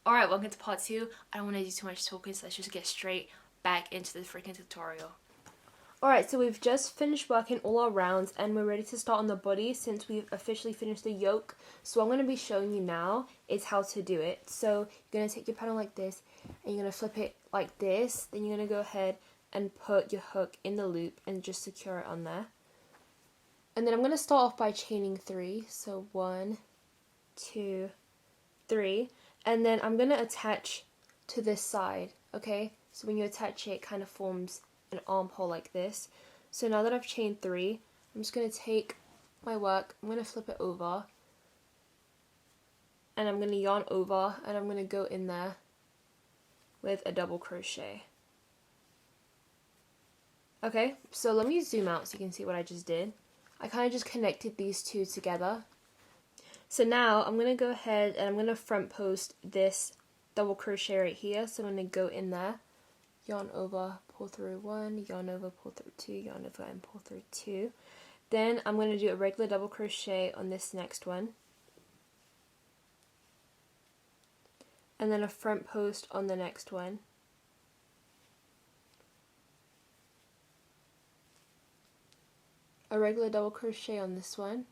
Alright, welcome to part 2. I don't want to do too much talking, so let's just get straight back into the freaking tutorial. Alright, so we've just finished working all our rounds and we're ready to start on the body since we've officially finished the yoke. So what I'm going to be showing you now is how to do it. So you're going to take your pattern like this and you're going to flip it like this. Then you're going to go ahead and put your hook in the loop and just secure it on there. And then I'm going to start off by chaining 3. So 1, 2, 3. And then I'm going to attach to this side, okay? So when you attach it, it kind of forms an armhole like this. So now that I've chained 3, I'm just going to take my work, I'm going to flip it over, and I'm going to yarn over, and I'm going to go in there with a double crochet. Okay, so let me zoom out so you can see what I just did. I kind of just connected these two together. So now I'm going to go ahead and I'm going to front post this double crochet right here. So I'm going to go in there, yarn over, pull through 1, yarn over, pull through 2, yarn over and pull through 2. Then I'm going to do a regular double crochet on this next one. And then a front post on the next one. A regular double crochet on this one.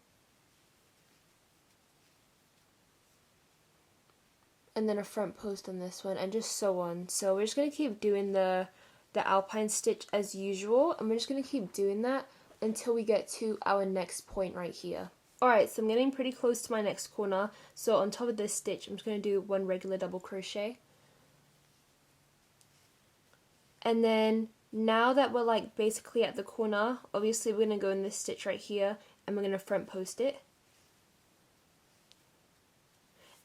And then a front post on this one, and just so on. So we're just going to keep doing the Alpine stitch as usual, and we're just going to keep doing that until we get to our next point right here. Alright, so I'm getting pretty close to my next corner, so on top of this stitch I'm just going to do 1 regular double crochet. And then now that we're like basically at the corner, obviously we're going to go in this stitch right here, and we're going to front post it.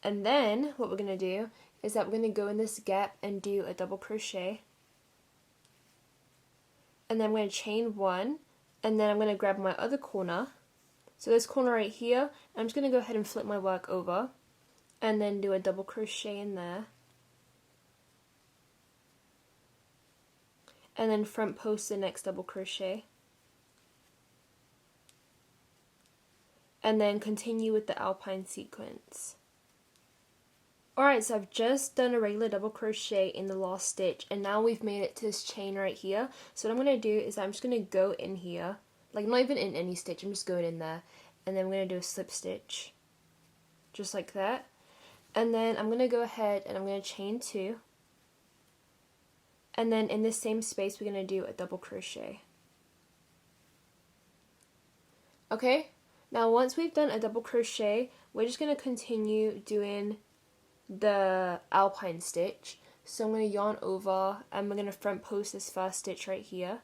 And then what we're going to do is that we're going to go in this gap and do a double crochet. And then I'm going to chain 1, and then I'm going to grab my other corner. So this corner right here, I'm just going to go ahead and flip my work over and then do a double crochet in there. And then front post the next double crochet. And then continue with the Alpine sequence. Alright, so I've just done a regular double crochet in the last stitch, and now we've made it to this chain right here. So what I'm going to do is I'm just going to go in here, like not even in any stitch, I'm just going in there, and then I'm going to do a slip stitch, just like that. And then I'm going to go ahead and I'm going to chain 2, and then in this same space we're going to do a double crochet. Okay, now once we've done a double crochet, we're just going to continue doing the Alpine stitch. So I'm going to yarn over and we're going to front post this first stitch right here.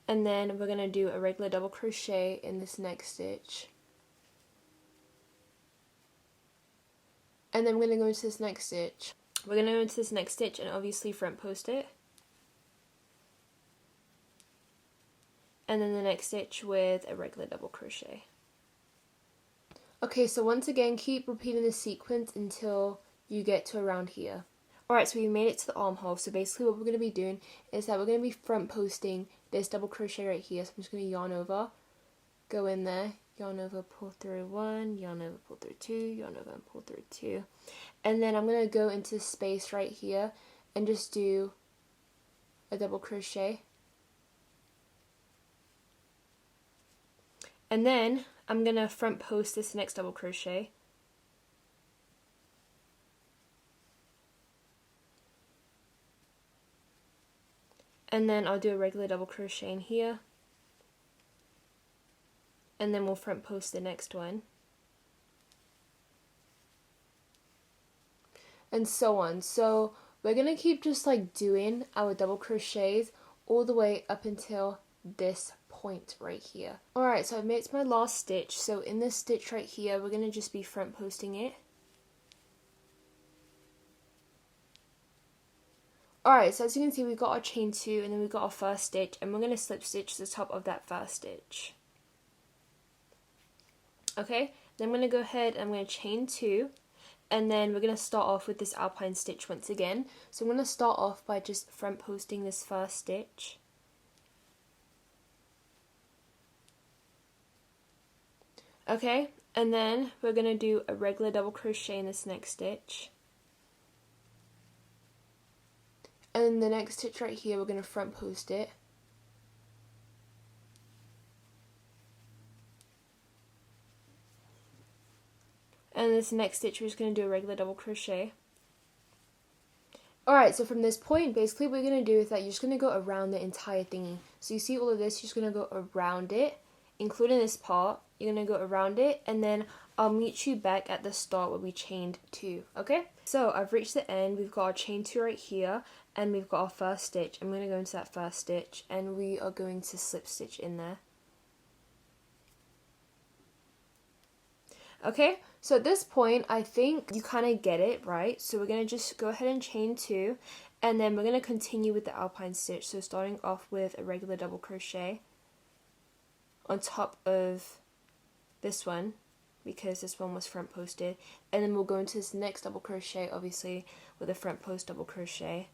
And then we're going to do a regular double crochet in this next stitch. And then we're going to go into this next stitch. We're going to go into this next stitch and obviously front post it. And then the next stitch with a regular double crochet. Okay, so once again, keep repeating the sequence until you get to around here. Alright, so we made it to the armhole. So basically what we're going to be doing is that we're going to be front posting this double crochet right here. So I'm just going to yarn over, go in there, yarn over, pull through 1, yarn over, pull through 2, yarn over and pull through 2. And then I'm going to go into space right here and just do a double crochet. And then I'm going to front post this next double crochet. And then I'll do a regular double crochet in here. And then we'll front post the next one. And so on. So we're going to keep just like doing our double crochets all the way up until this point right here. Alright, so I've made it to my last stitch. So in this stitch right here, we're going to just be front posting it. Alright, so as you can see, we've got our chain 2 and then we've got our first stitch, and we're going to slip stitch the top of that first stitch. Okay, then I'm going to go ahead and I'm going to chain 2, and then we're going to start off with this Alpine stitch once again. So I'm going to start off by just front posting this first stitch. Okay, and then we're going to do a regular double crochet in this next stitch. And in the next stitch right here, we're going to front post it. And this next stitch, we're just going to do a regular double crochet. Alright, so from this point, basically what you're going to do is that you're just going to go around the entire thingy. So you see all of this, you're just going to go around it, including this part. You're going to go around it, and then I'll meet you back at the start where we chained 2, okay? So I've reached the end, we've got our chain 2 right here, and we've got our first stitch. I'm going to go into that first stitch, and we are going to slip stitch in there. Okay, so at this point, I think you kind of get it, right? So we're going to just go ahead and chain 2, and then we're going to continue with the Alpine stitch. So starting off with a regular double crochet on top of this one, because this one was front posted, and then we'll go into this next double crochet, obviously, with a front post double crochet,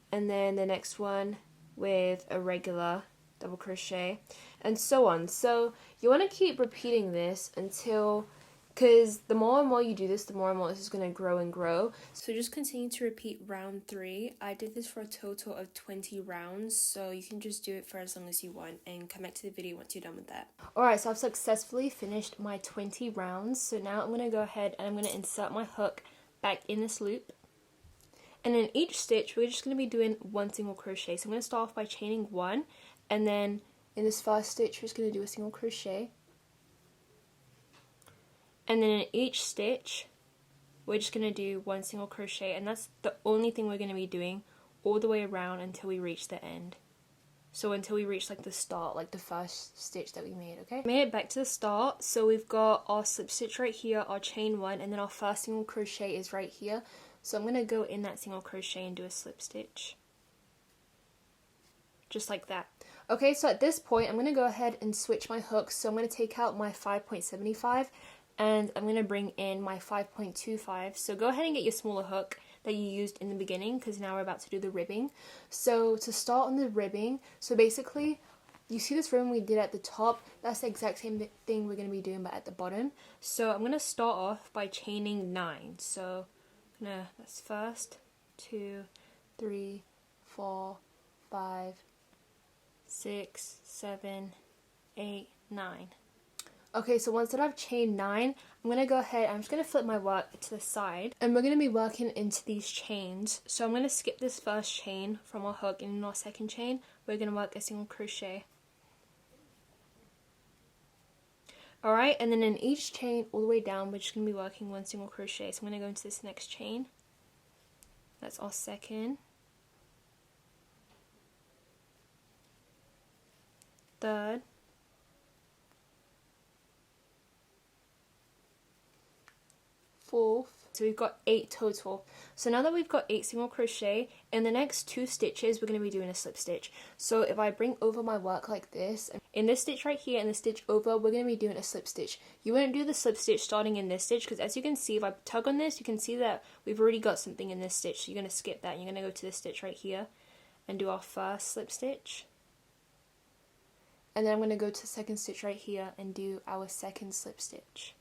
and then the next one with a regular double crochet, and so on. So you want to keep repeating this until, because the more and more you do this, the more and more this is going to grow and grow. So just continue to repeat round 3. I did this for a total of 20 rounds, so you can just do it for as long as you want and come back to the video once you're done with that. Alright, so I've successfully finished my 20 rounds. So now I'm going to go ahead and I'm going to insert my hook back in this loop. And in each stitch, we're just going to be doing 1 single crochet. So I'm going to start off by chaining 1, and then in this first stitch, we're just going to do a single crochet. And then in each stitch, we're just going to do 1 single crochet, and that's the only thing we're going to be doing all the way around until we reach the end. So until we reach like the start, like the first stitch that we made, okay? Made it back to the start, so we've got our slip stitch right here, our chain 1, and then our first single crochet is right here. So I'm going to go in that single crochet and do a slip stitch. Just like that. Okay, so at this point, I'm going to go ahead and switch my hooks. So I'm going to take out my 5.75 and I'm going to bring in my 5.25. So go ahead and get your smaller hook that you used in the beginning, because now we're about to do the ribbing. So to start on the ribbing, so basically, you see this ribbon we did at the top? That's the exact same thing we're going to be doing, but at the bottom. So I'm going to start off by chaining 9. So that's first, 2, 3, 4, 5, 6, 7, 8, 9. Okay, so once that I've chained 9, I'm going to go ahead, I'm just going to flip my work to the side, and we're going to be working into these chains. So I'm going to skip this first chain from our hook, and in our second chain, we're going to work a single crochet. Alright, and then in each chain, all the way down, we're just going to be working 1 single crochet. So I'm going to go into this next chain. That's our second. Third. Fourth. So we've got 8 total. So now that we've got 8 single crochet, in the next 2 stitches we're going to be doing a slip stitch. So if I bring over my work like this, in this stitch right here and the stitch over, we're going to be doing a slip stitch. You won't do the slip stitch starting in this stitch, because as you can see, if I tug on this, you can see that we've already got something in this stitch. So you're going to skip that and you're going to go to this stitch right here and do our first slip stitch. And then I'm going to go to the second stitch right here and do our second slip stitch.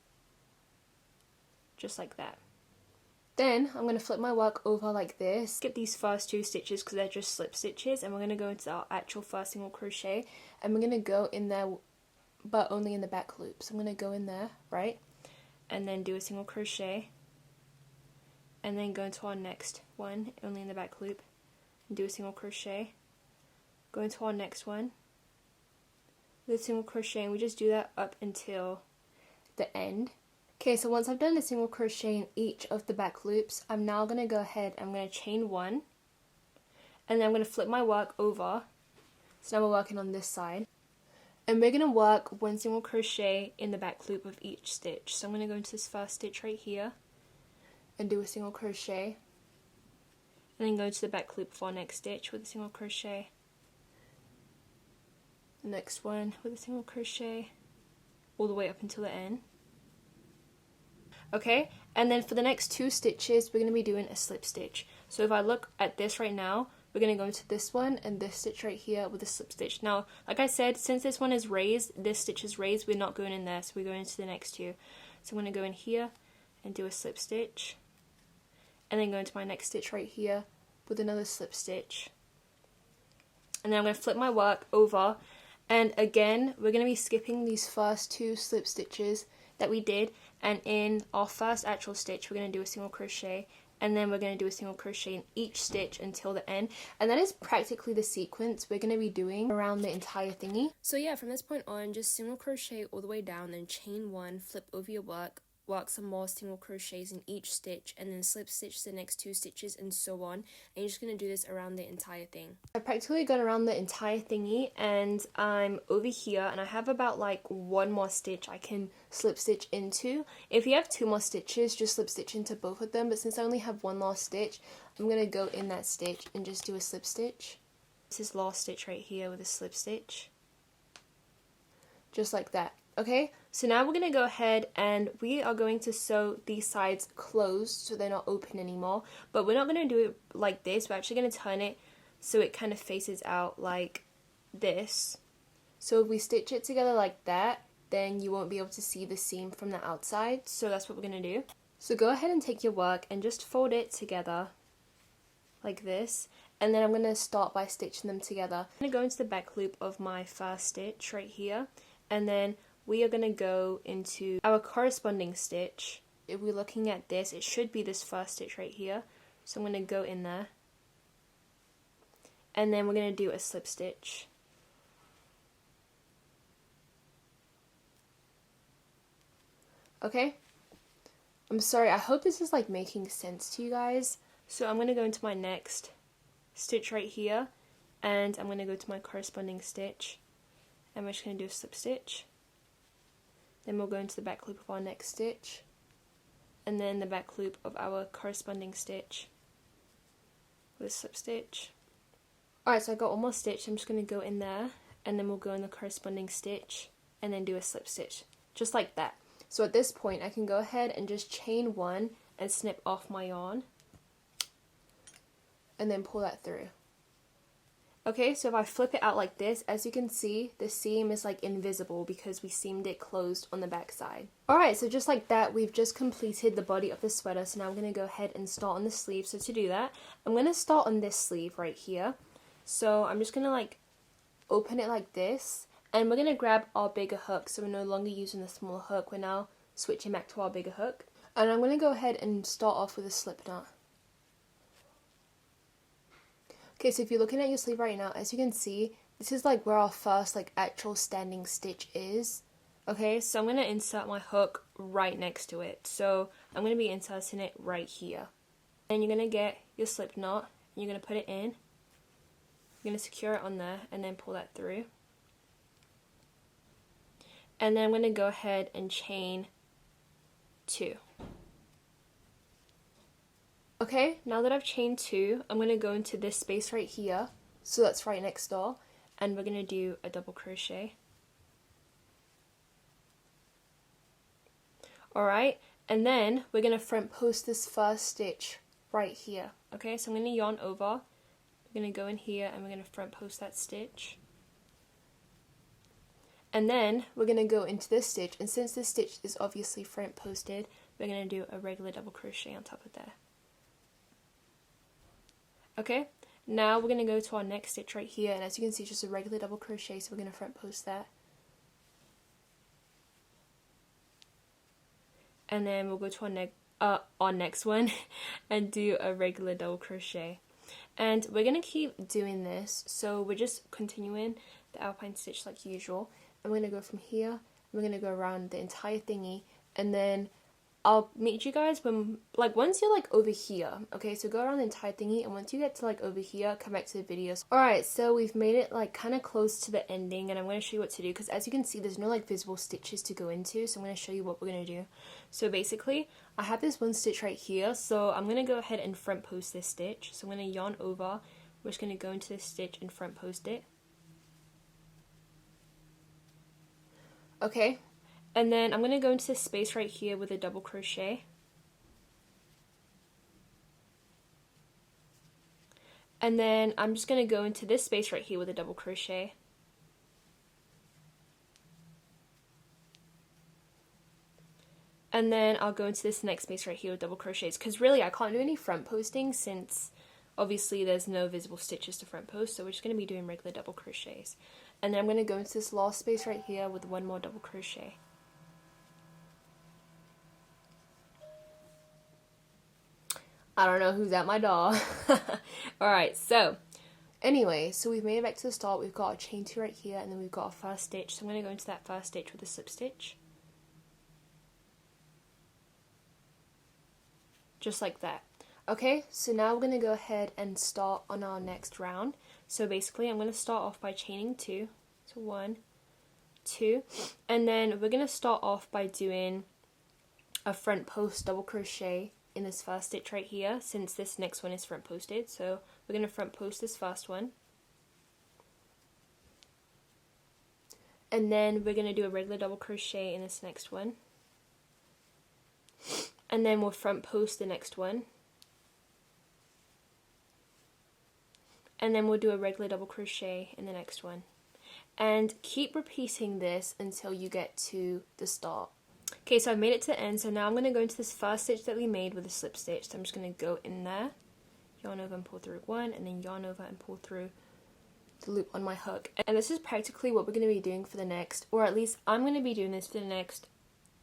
Just like that. Then I'm going to flip my work over like this, skip these first 2 stitches because they're just slip stitches, and we're going to go into our actual first single crochet, and we're going to go in there, but only in the back loop. So I'm going to go in there, right, and then do a single crochet, and then go into our next one, only in the back loop, and do a single crochet, go into our next one, with a single crochet, and we just do that up until the end. Okay, so once I've done a single crochet in each of the back loops, I'm now going to go ahead, I'm going to chain 1, and then I'm going to flip my work over. So now we're working on this side. And we're going to work 1 single crochet in the back loop of each stitch. So I'm going to go into this first stitch right here, and do a single crochet. And then go to the back loop for our next stitch with a single crochet. The next one with a single crochet, all the way up until the end. Okay, and then for the next 2 stitches, we're going to be doing a slip stitch. So if I look at this right now, we're going to go into this one and this stitch right here with a slip stitch. Now, like I said, since this one is raised, this stitch is raised, we're not going in there, so we're going into the next two. So I'm going to go in here and do a slip stitch, and then go into my next stitch right here with another slip stitch. And then I'm going to flip my work over, and again, we're going to be skipping these first two slip stitches that we did, and in our first actual stitch, we're going to do a single crochet, and then we're going to do a single crochet in each stitch until the end, and that is practically the sequence we're going to be doing around the entire thingy. So yeah, from this point on, just single crochet all the way down, then chain one, flip over your work some more single crochets in each stitch, and then slip stitch the next two stitches, and so on, and you're just going to do this around the entire thing. I've practically gone around the entire thingy, and I'm over here, and I have about like one more stitch I can slip stitch into. If you have two more stitches, just slip stitch into both of them, but since I only have one last stitch, I'm going to go in that stitch and just do a slip stitch. This is last stitch right here with a slip stitch, just like that. Okay, so now we're going to go ahead and we are going to sew these sides closed so they're not open anymore, but we're not going to do it like this. We're actually going to turn it so it kind of faces out like this. So if we stitch it together like that, then you won't be able to see the seam from the outside, so that's what we're going to do. So go ahead and take your work and just fold it together like this, and then I'm going to start by stitching them together. I'm going to go into the back loop of my first stitch right here, and then we are going to go into our corresponding stitch. If we're looking at this, it should be this first stitch right here. So I'm going to go in there, and then we're going to do a slip stitch. Okay, I'm sorry, I hope this is like making sense to you guys. So I'm going to go into my next stitch right here, and I'm going to go to my corresponding stitch, and we're just going to do a slip stitch. Then we'll go into the back loop of our next stitch, and then the back loop of our corresponding stitch with a slip stitch. Alright, so I got all my stitched. I'm just going to go in there, and then we'll go in the corresponding stitch, and then do a slip stitch, just like that. So at this point, I can go ahead and just chain one and snip off my yarn, and then pull that through. Okay, so if I flip it out like this, as you can see, the seam is like invisible because we seamed it closed on the back side. Alright, so just like that, we've just completed the body of the sweater, so now we're going to go ahead and start on the sleeve. So to do that, I'm going to start on this sleeve right here. So I'm just going to like open it like this, and we're going to grab our bigger hook, so we're no longer using the smaller hook, we're now switching back to our bigger hook. And I'm going to go ahead and start off with a slip knot. Okay, so if you're looking at your sleeve right now, as you can see, this is like where our first like actual standing stitch is. Okay, so I'm going to insert my hook right next to it. So I'm going to be inserting it right here. Then you're going to get your slip knot, and you're going to put it in. You're going to secure it on there, and then pull that through. And then I'm going to go ahead and chain two. Okay, now that I've chained two, I'm going to go into this space right here, so that's right next door, and we're going to do a double crochet. Alright, and then we're going to front post this first stitch right here. Okay, so I'm going to yarn over, we're going to go in here, and we're going to front post that stitch. And then we're going to go into this stitch, and since this stitch is obviously front posted, we're going to do a regular double crochet on top of that. Okay, now we're going to go to our next stitch right here, and as you can see, it's just a regular double crochet, so we're going to front post that. And then we'll go to our next one and do a regular double crochet. And we're going to keep doing this, so we're just continuing the Alpine stitch like usual. I'm going to go from here, and we're going to go around the entire thingy, and then I'll meet you guys when, like, once you're, like, over here, okay, so go around the entire thingy, and once you get to, like, over here, come back to the videos. Alright, so we've made it, like, kind of close to the ending, and I'm going to show you what to do, because as you can see, there's no, like, visible stitches to go into, so I'm going to show you what we're going to do. So basically, I have this one stitch right here, so I'm going to go ahead and front post this stitch. So I'm going to yarn over, we're just going to go into this stitch and front post it. Okay. And then I'm going to go into this space right here with a double crochet. And then I'm just going to go into this space right here with a double crochet. And then I'll go into this next space right here with double crochets, because really I can't do any front posting since obviously there's no visible stitches to front post, so we're just going to be doing regular double crochets. And then I'm going to go into this last space right here with one more double crochet. I don't know who's at my door. Alright, so anyway, so we've made it back to the start. We've got a chain 2 right here, and then we've got a first stitch. So I'm going to go into that first stitch with a slip stitch. Just like that. Okay, so now we're going to go ahead and start on our next round. So basically I'm going to start off by chaining 2. So 1, 2, and then we're going to start off by doing a front post double crochet in this first stitch right here, since this next one is front posted. So we're going to front post this first one. And then we're going to do a regular double crochet in this next one. And then we'll front post the next one. And then we'll do a regular double crochet in the next one. And keep repeating this until you get to the start. Okay, so I've made it to the end, so now I'm going to go into this first stitch that we made with a slip stitch. So I'm just going to go in there, yarn over and pull through 1, and then yarn over and pull through the loop on my hook. And this is practically what we're going to be doing for the next, or at least I'm going to be doing this for the next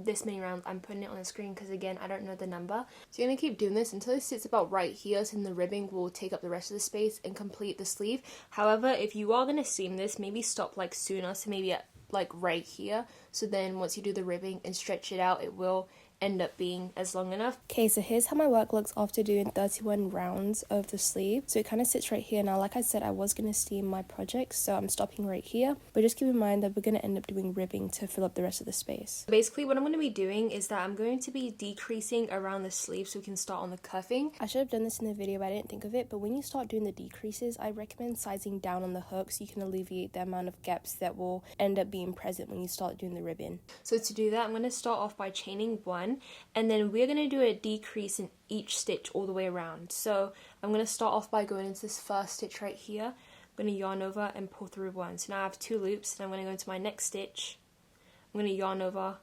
this many rounds. I'm putting it on the screen because again I don't know the number, so you're going to keep doing this until it sits about right here, so then the ribbing will take up the rest of the space and complete the sleeve. However, if you are going to seam this, maybe stop like sooner, so maybe at like right here, so then once you do the ribbing and stretch it out, it will end up being as long enough. Okay, so here's how my work looks after doing 31 rounds of the sleeve. So it kind of sits right here. Now, like I said, I was going to steam my project, so I'm stopping right here, but just keep in mind that we're going to end up doing ribbing to fill up the rest of the space. Basically what I'm going to be doing is that I'm going to be decreasing around the sleeve so we can start on the cuffing. I should have done this in the video, but I didn't think of it, but when you start doing the decreases, I recommend sizing down on the hook so you can alleviate the amount of gaps that will end up being present when you start doing the ribbon. So to do that, I'm going to start off by chaining 1, and then we're going to do a decrease in each stitch all the way around. So I'm going to start off by going into this first stitch right here. I'm going to yarn over and pull through 1. So now I have 2 loops, and I'm going to go into my next stitch. I'm going to yarn over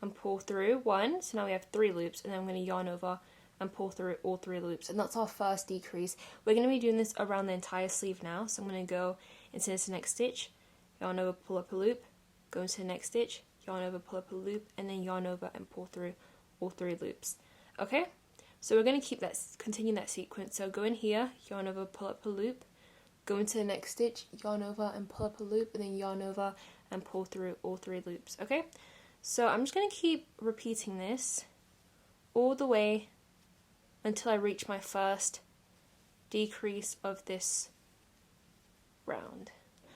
and pull through 1. So now we have 3 loops, and then I'm going to yarn over and pull through all 3 loops. And that's our first decrease. We're going to be doing this around the entire sleeve now. So I'm going to go into this next stitch, yarn over, pull up a loop, go into the next stitch, yarn over, pull up a loop, and then yarn over and pull through all 3 loops. Okay, so we're going to continue that sequence. So go in here, yarn over, pull up a loop, go into the next stitch, yarn over and pull up a loop, and then yarn over and pull through all 3 loops. Okay, so I'm just going to keep repeating this all the way until I reach my first decrease of this round.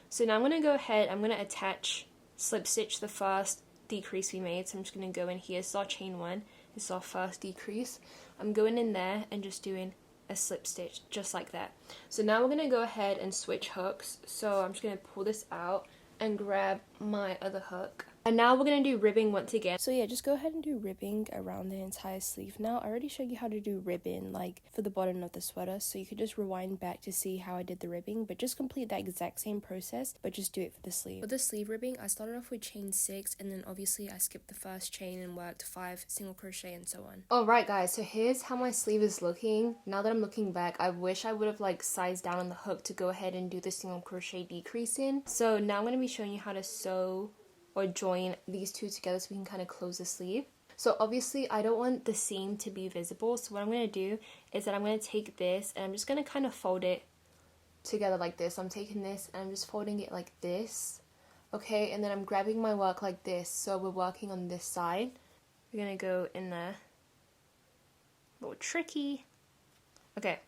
So now I'm going to go ahead, I'm going to attach slip stitch the first decrease we made. So I'm just going to go in here. This is our chain 1, this is our first decrease. I'm going in there and just doing a slip stitch just like that. So now we're going to go ahead and switch hooks. So I'm just going to pull this out and grab my other hook. And now we're going to do ribbing once again. So yeah, just go ahead and do ribbing around the entire sleeve. Now, I already showed you how to do ribbing, like for the bottom of the sweater, so you could just rewind back to see how I did the ribbing, but just complete that exact same process, but just do it for the sleeve. For the sleeve ribbing, I started off with chain 6, and then obviously I skipped the first chain and worked 5 single crochet and so on. Alright guys, so here's how my sleeve is looking. Now that I'm looking back, I wish I would have like sized down on the hook to go ahead and do the single crochet decrease in. So now I'm going to be showing you how to sew or join these two together so we can kind of close the sleeve. So obviously I don't want the seam to be visible, so what I'm going to do is that I'm going to take this and I'm just going to kind of fold it together like this. I'm taking this and I'm just folding it like this, okay, and then I'm grabbing my work like this, so we're working on this side. We're going to go in there, a little tricky, okay,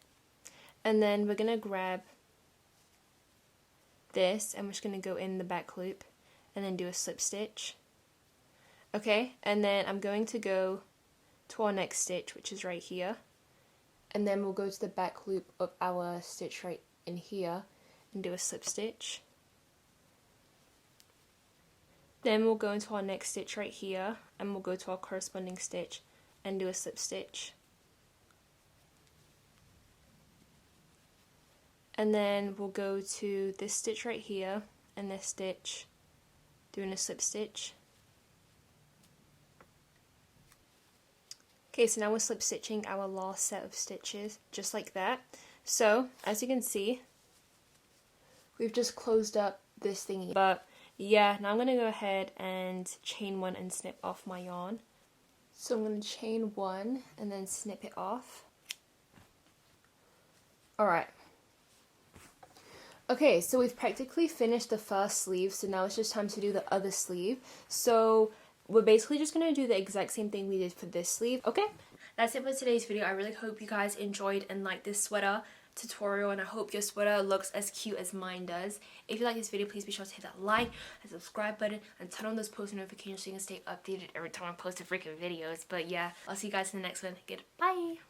and then we're going to grab this and we're just going to go in the back loop and then do a slip stitch. Okay, and then I'm going to go to our next stitch, which is right here, and then we'll go to the back loop of our stitch right in here and do a slip stitch. Then we'll go into our next stitch right here and we'll go to our corresponding stitch and do a slip stitch. And then we'll go to this stitch right here and this stitch, doing a slip stitch. Okay, so now we're slip stitching our last set of stitches, just like that. So, as you can see, we've just closed up this thingy. But yeah, now I'm going to go ahead and chain one and snip off my yarn. So I'm going to chain one and then snip it off. Alright. Okay, so we've practically finished the first sleeve, so now it's just time to do the other sleeve. So we're basically just going to do the exact same thing we did for this sleeve. Okay, that's it for today's video. I really hope you guys enjoyed and liked this sweater tutorial, and I hope your sweater looks as cute as mine does. If you like this video, please be sure to hit that like and subscribe button and turn on those post notifications so you can stay updated every time I post a freaking videos. But yeah, I'll see you guys in the next one. Goodbye.